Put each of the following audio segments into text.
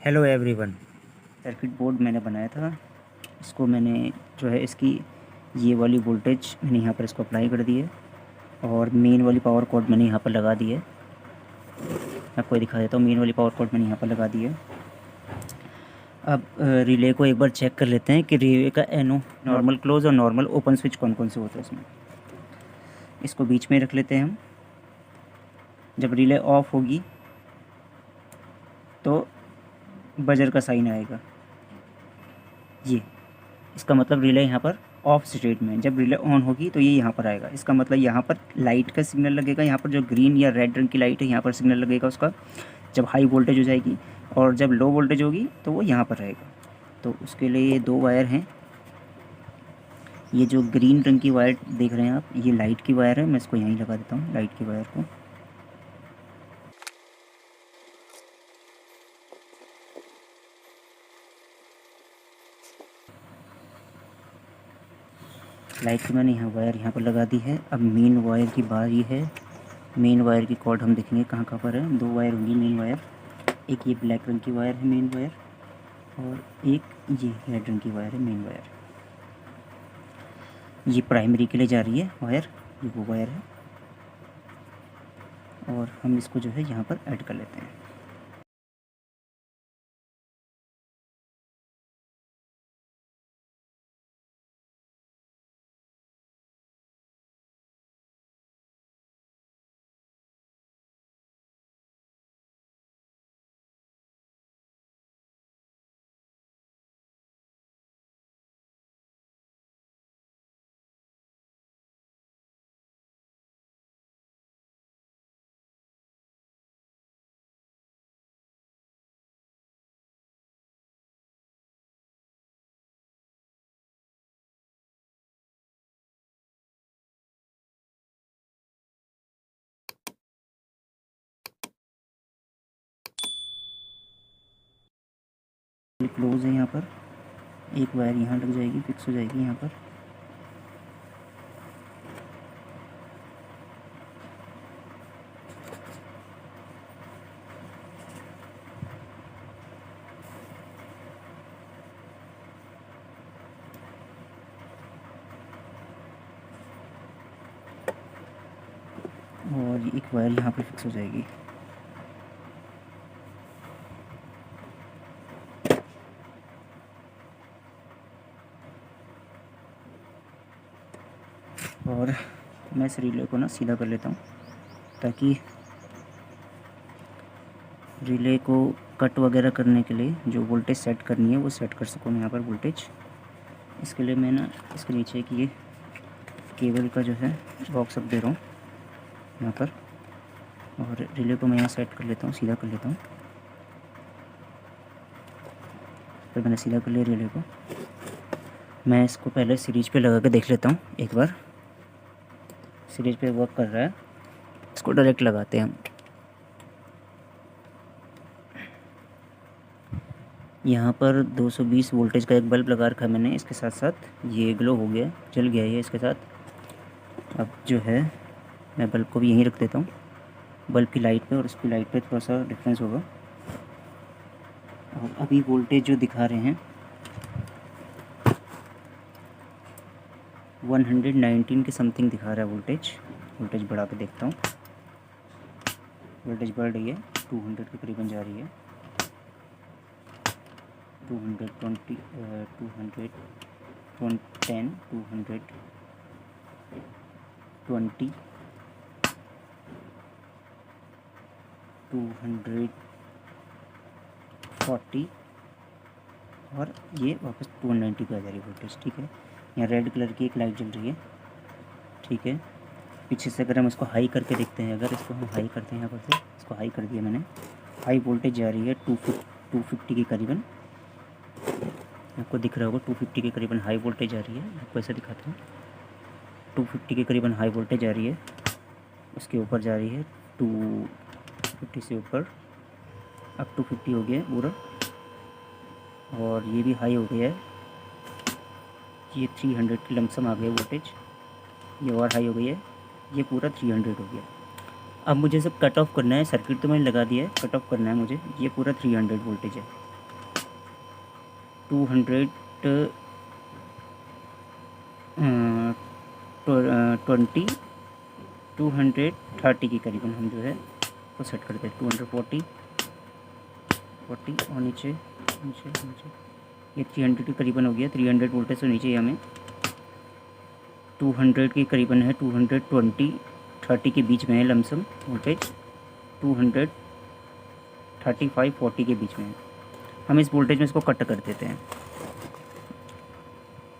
Hello everyone. Circuit board मैंने बनाया था। इसको मैंने जो है इसकी ये वाली वोल्टेज मैंने यहाँ पर इसको अप्लाई कर दी है और मेन वाली पावर कॉर्ड मैंने यहाँ पर लगा दी है। मैं आपको दिखा देता हूँ। मेन वाली पावर कॉर्ड मैंने यहाँ पर लगा दी है। अब रिले को एक बार चेक कर लेते हैं कि रिले का एनो नॉर्मल क्लोज और नॉर्मल ओपन स्विच कौन कौन से होते हैं इसमें। इसको बीच में रख लेते हैं हम। जब रिले ऑफ होगी तो बजर का साइन आएगा। ये इसका मतलब रिले यहाँ पर ऑफ स्टेट में। जब रिले ऑन होगी तो ये यहाँ पर आएगा। इसका मतलब यहाँ पर लाइट का सिग्नल लगेगा। यहाँ पर जो ग्रीन या रेड रंग की लाइट है यहाँ पर सिग्नल लगेगा उसका, जब हाई वोल्टेज हो जाएगी। और जब लो वोल्टेज होगी तो वो यहाँ पर रहेगा। तो उसके लिए ये दो वायर हैं। ये जो ग्रीन रंग की वायर देख रहे हैं आप, ये लाइट की वायर है। मैं इसको यहीं लगा देता हूँ, लाइट की वायर को। लाइट की मैंने यहाँ वायर यहाँ पर लगा दी है। अब मेन वायर की बारी है। मेन वायर की कॉर्ड हम देखेंगे कहाँ कहाँ पर है। दो वायर होंगी मेन वायर। एक ये ब्लैक रंग की वायर है मेन वायर, और एक ये रेड रंग की वायर है मेन वायर। ये प्राइमरी के लिए जा रही है वायर, ये वो वायर है। और हम इसको जो है यहाँ पर ऐड कर लेते हैं। क्लोज है यहाँ पर। एक वायर यहाँ लग जाएगी, फिक्स हो जाएगी यहाँ पर। और एक वायर यहाँ पर फिक्स हो जाएगी। और मैं इस रिले को ना सीधा कर लेता हूँ, ताकि रिले को कट वगैरह करने के लिए जो वोल्टेज सेट करनी है वो सेट कर सकूँ मैं यहाँ पर वोल्टेज। इसके लिए मैं ना इसके नीचे की ये केबल का जो है बॉक्स अब दे रहा हूँ यहाँ पर, और रिले को मैं यहाँ सेट कर लेता हूँ, सीधा कर लेता हूँ। फिर मैंने सीधा कर लिया रिले को। मैं इसको पहले सीरीज पे लगा के देख लेता हूँ एक बार। सीरीज पे वर्क कर रहा है। इसको डायरेक्ट लगाते हैं हम। यहाँ पर 220 वोल्टेज का एक बल्ब लगा रखा है मैंने। इसके साथ साथ ये ग्लो हो गया, जल गया ये इसके साथ। अब जो है मैं बल्ब को भी यहीं रख देता हूँ। बल्ब की लाइट पे और इसकी लाइट पे थोड़ा सा डिफरेंस होगा। और अभी वोल्टेज जो दिखा रहे हैं 119 के समथिंग दिखा रहा है वोल्टेज। वोल्टेज बढ़ा के देखता हूँ। वोल्टेज बढ़ रही है, 200 के करीबन जा रही है। 220, 210, 220, 240 और ये वापस 290 पे आ जा रही है वोल्टेज। ठीक है, यहाँ रेड कलर की एक लाइट जल रही है। ठीक है, पीछे से अगर हम इसको हाई करके देखते हैं, अगर इसको हम हाई करते हैं यहाँ पर से, इसको हाई कर दिया मैंने। हाई वोल्टेज जा रही है 250 के करीबन। आपको दिख रहा होगा 250 के करीबन हाई वोल्टेज आ रही है। आपको ऐसा दिखाता हूँ, 250 के करीबन हाई वोल्टेज आ रही है। उसके ऊपर जा रही है 250 से ऊपर। अब 250 हो गया है पूरा, और ये भी हाई हो गया है। ये 300 की लमसम आ गया वोल्टेज। ये और हाई हो गई है, ये पूरा 300 हो गया। अब मुझे सब कट ऑफ करना है। सर्किट तो मैंने लगा दिया है, कट ऑफ करना है मुझे। ये पूरा 300 वोल्टेज है। 200 20 230 के करीबन हम जो है वो सेट करते हैं। 240 और नीचे नीचे नीचे ये 300 के करीबन हो गया। 300 वोल्टेज से नीचे हमें 200 के करीबन है। 220 30 के बीच में है लमसम वोल्टेज। 235 40 के बीच में है। हम इस वोल्टेज में इसको कट कर देते हैं।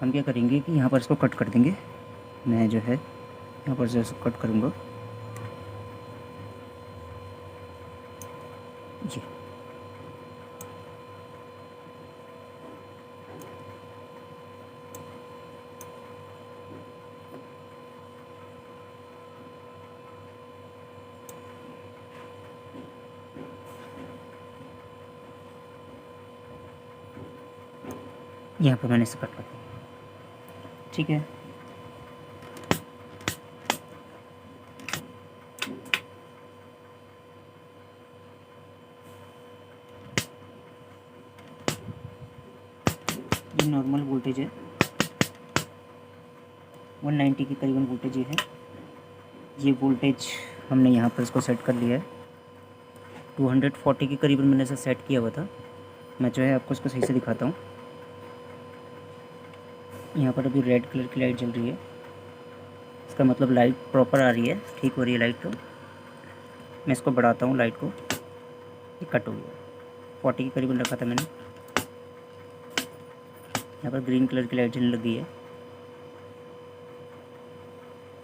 हम क्या करेंगे कि यहाँ पर इसको कट कर देंगे। मैं जो है यहाँ पर से इसको कट करूँगा। ये यहाँ पर मैंने इसे कट कर दिया। ठीक है, ये नॉर्मल वोल्टेज है। 190 के करीबन वोल्टेज ये है। ये वोल्टेज हमने यहाँ पर इसको सेट कर लिया है। 240 के करीबन मैंने इसे सेट किया हुआ था। मैं जो है आपको इसको सही से दिखाता हूँ। यहाँ पर अभी रेड कलर की लाइट जल रही है, इसका मतलब लाइट प्रॉपर आ रही है, ठीक हो रही है लाइट। तो मैं इसको बढ़ाता हूँ लाइट को। ये कट हो गया। 40 के करीबन रखा था मैंने। यहाँ पर ग्रीन कलर की लाइट जलने लगी है।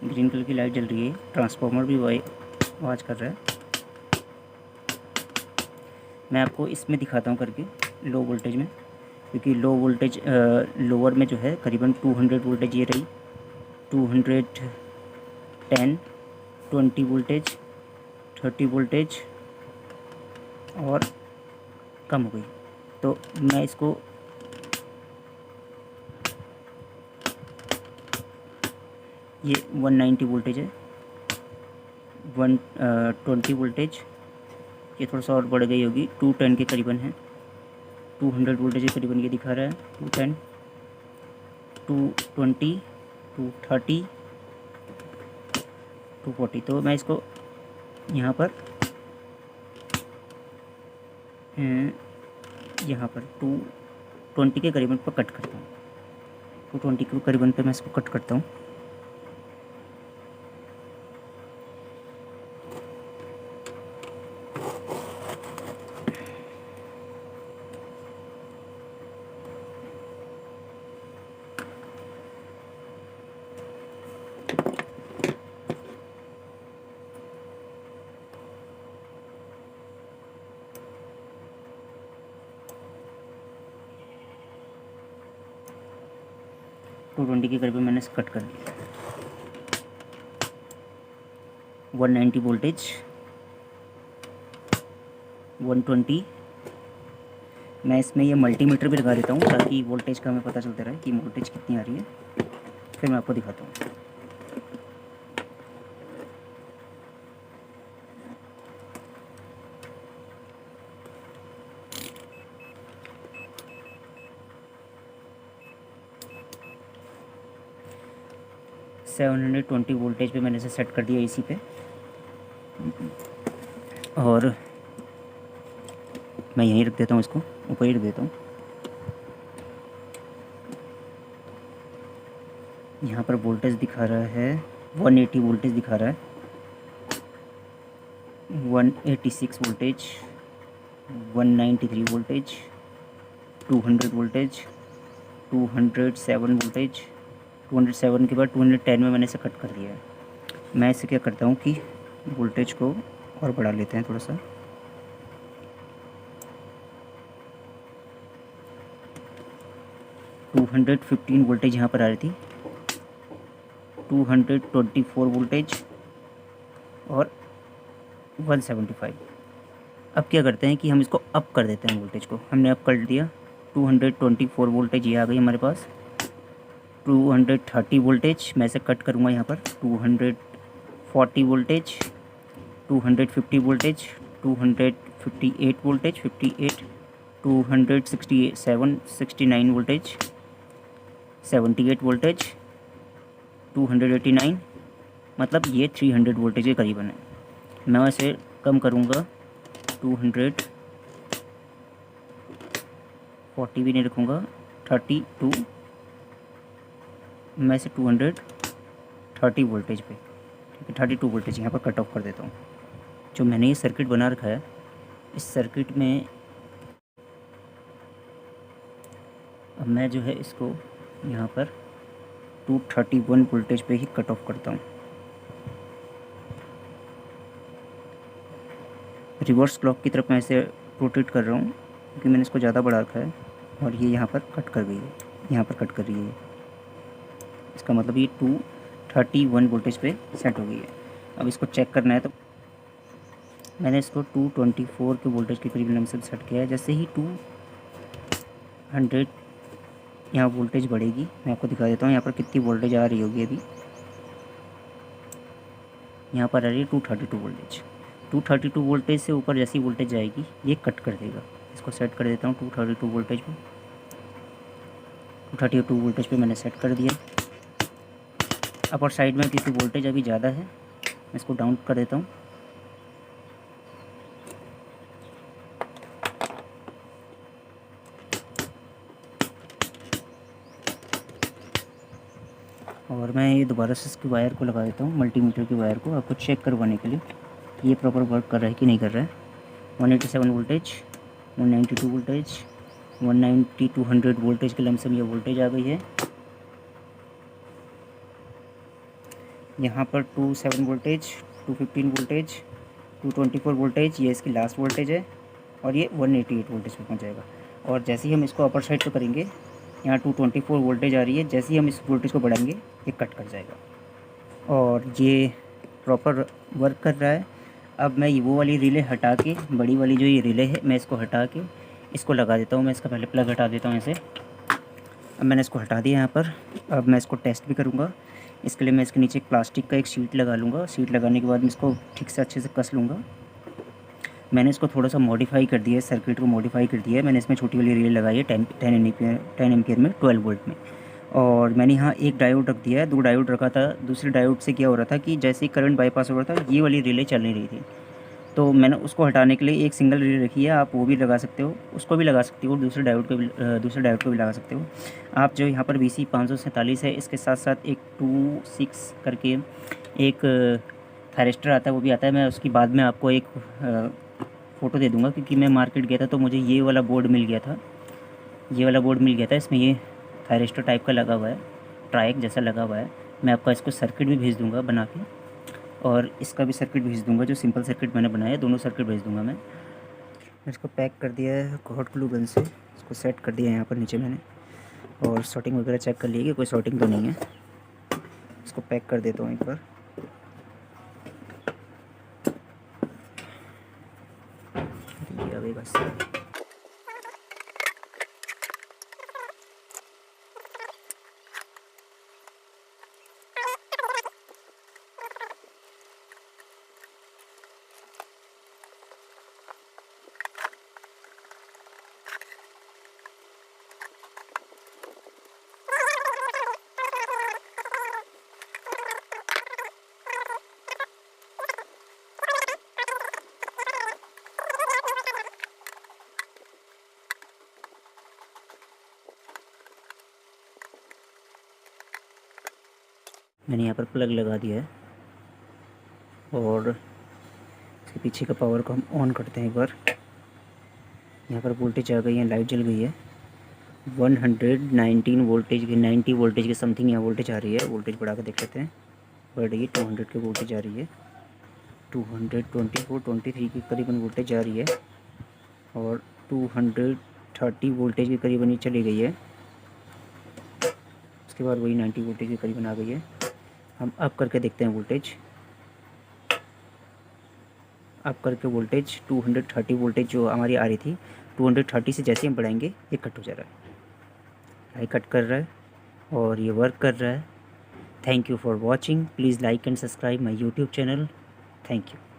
ग्रीन कलर की लाइट जल रही है। ट्रांसफार्मर भी आवाज़ कर रहा है। मैं आपको इसमें दिखाता हूँ करके लो वोल्टेज में, क्योंकि लो वोल्टेज लोअर में जो है करीबन 200 वोल्टेज ये रही। 210 20 वोल्टेज 30 वोल्टेज और कम हो गई। तो मैं इसको ये 190 वोल्टेज है। 120 वोल्टेज ये थोड़ा सा और बढ़ गई होगी। 210 के करीबन है। 200 वोल्टेज के करीबन ये दिखा रहा है। 210 220 230 240। तो मैं इसको यहाँ पर 220 के करीबन पर कट करता हूँ। 220 के करीबन पे मैं इसको कट करता हूँ। टू 20 के करीब मैंने कट कर दिया। 190 वोल्टेज 120। मैं इसमें ये मल्टीमीटर भी लगा देता हूँ ताकि वोल्टेज का हमें पता चलता रहे कि वोल्टेज कितनी आ रही है। फिर मैं आपको दिखाता हूँ। सेवन 720 वोल्टेज पे मैंने इसे सेट कर दिया एसी पे। और मैं यहीं रख देता हूँ, इसको ऊपर ही रख देता हूँ। यहाँ पर वोल्टेज दिखा रहा है 180 वोल्टेज दिखा रहा है। 186 वोल्टेज 193 वोल्टेज 200 वोल्टेज 207 वोल्टेज 207 के बाद 210 में मैंने इसे कट कर दिया है। मैं इसे क्या करता हूँ कि वोल्टेज को और बढ़ा लेते हैं थोड़ा सा। टू 215 वोल्टेज यहाँ पर आ रही थी। 224 वोल्टेज और 175। अब क्या करते हैं कि हम इसको अप कर देते हैं वोल्टेज को। हमने अप कर दिया। 224 वोल्टेज ये आ गई हमारे पास। 230 वोल्टेज मैं इसे कट करूँगा यहाँ पर। 240 voltage 250 voltage 258 voltage 58 269 voltage, 78 voltage, 289, मतलब ये 300 वोल्टेज के करीबन है। मैं वैसे कम करूँगा, 240 भी नहीं रखूँगा, 32, मैं इसे 230 वोल्टेज पे, ठीक है, 32 वोल्टेज यहाँ पर कट ऑफ कर देता हूँ। जो मैंने ये सर्किट बना रखा है, इस सर्किट में अब मैं जो है इसको यहाँ पर 231 वोल्टेज पे ही कट ऑफ करता हूँ। रिवर्स क्लॉक की तरफ मैं इसे रोटेट कर रहा हूँ क्योंकि मैंने इसको ज़्यादा बढ़ा रखा है और ये यहाँ पर कट कर गई है, यहाँ पर कट कर रही है। इसका मतलब ये 231 वोल्टेज पे सेट हो गई है। अब इसको चेक करना है तो मैंने इसको 224 के वोल्टेज के करीब लमसम सेट किया है। जैसे ही 200 यहाँ वोल्टेज बढ़ेगी, मैं आपको दिखा देता हूँ यहाँ पर कितनी वोल्टेज आ रही होगी। अभी यहाँ पर आ रही है 232 वोल्टेज। 232 वोल्टेज से ऊपर जैसी वोल्टेज जाएगी ये कट कर देगा। इसको सेट कर देता हूँ 232 वोल्टेज पे। 232 वोल्टेज पे मैंने सेट कर दिया। अपर साइड में क्योंकि वोल्टेज अभी ज़्यादा है, मैं इसको डाउन कर देता हूँ। और मैं ये दोबारा से इसकी वायर को लगा देता हूँ, मल्टीमीटर की वायर को, आपको चेक करवाने के लिए कि ये प्रॉपर वर्क कर रहा है कि नहीं कर रहा है। 187 वोल्टेज, 192 वोल्टेज, 190, 200 वोल्टेज के लमसम ये वोल्टेज आ गई है। यहाँ पर 27 वोल्टेज, 215 वोल्टेज, 224 वोल्टेज, ये इसकी लास्ट वोल्टेज है और ये 188 वोल्टेज पे पहुँच जाएगा। और जैसे ही हम इसको अपर साइड पे करेंगे, यहाँ 224 वोल्टेज आ रही है, जैसे ही हम इस वोल्टेज को बढ़ाएंगे ये कट कर जाएगा और ये प्रॉपर वर्क कर रहा है। अब मैं वो वाली रिले हटा के, बड़ी वाली जो ये रिले है, मैं इसको हटा के इसको लगा देता हूँ। मैं इसका पहले प्लग हटा देता हूँ ऐसे। अब मैंने इसको हटा दिया यहाँ पर। अब मैं इसको टेस्ट भी करूँगा। इसके लिए मैं इसके नीचे एक प्लास्टिक का एक शीट लगा लूँगा। शीट लगाने के बाद मैं इसको ठीक से अच्छे से कस लूँगा। मैंने इसको थोड़ा सा मॉडिफाई कर दिया है, सर्किट को मॉडिफाई कर दिया है। मैंने इसमें छोटी वाली रिले लगाई है 10 एम्पियर में, 12 वोल्ट में। और मैंने यहाँ एक डायोड रख दिया है, 2 डायोड रखा था। दूसरे डायोड से क्या हो रहा था कि जैसे ही करंट बाईपास हो रहा था, ये वाली रिले चल नहीं रही थी, तो मैंने उसको हटाने के लिए एक सिंगल रिले रखी है। आप वो भी लगा सकते हो, उसको भी लगा सकते हो, दूसरे डायोड को भी लगा सकते हो आप। जो यहाँ पर BC 547 है, इसके साथ साथ एक 26 करके एक थायरिस्टर आता है, वो भी आता है। मैं उसकी बाद में आपको एक फ़ोटो दे दूँगा क्योंकि मैं मार्केट गया था तो मुझे ये वाला बोर्ड मिल गया था। ये वाला बोर्ड मिल गया था, इसमें ये थायरिस्टर टाइप का लगा हुआ है, ट्राइक जैसा लगा हुआ है। मैं आपको इसको सर्किट भी भेज दूँगा बना के, और इसका भी सर्किट भेज दूँगा, जो सिंपल सर्किट मैंने बनाया है, दोनों सर्किट भेज दूँगा मैं। इसको पैक कर दिया है हॉट ग्लू गन से, इसको सेट कर दिया है यहाँ पर नीचे मैंने, और शॉर्टिंग वगैरह चेक कर ली कि कोई शॉर्टिंग तो नहीं है। इसको पैक कर देता हूँ एक बार। ये अभी बस मैंने यहाँ पर प्लग लगा दिया है और इसके पीछे का पावर को हम ऑन करते हैं एक बार। यहाँ पर वोल्टेज आ गई है, लाइट जल गई है। 119 वोल्टेज की, 90 वोल्टेज के समथिंग यहाँ वोल्टेज आ रही है। वोल्टेज बढ़ा के देख लेते हैं, बढ़ गई, 200 की वोल्टेज आ रही है। 224, 23 के करीबन वोल्टेज आ रही है और 230 वोल्टेज के करीबन ही चली गई है। उसके बाद वही 90 वोल्टेज के करीबन आ गई है। हम अप करके देखते हैं वोल्टेज। अप करके वोल्टेज 230 वोल्टेज जो हमारी आ रही थी, 230 से जैसे हम बढ़ाएंगे ये कट हो जा रहा है। हाई कट कर रहा है और ये वर्क कर रहा है। Thank you for watching. Please like and subscribe my YouTube channel. Thank you.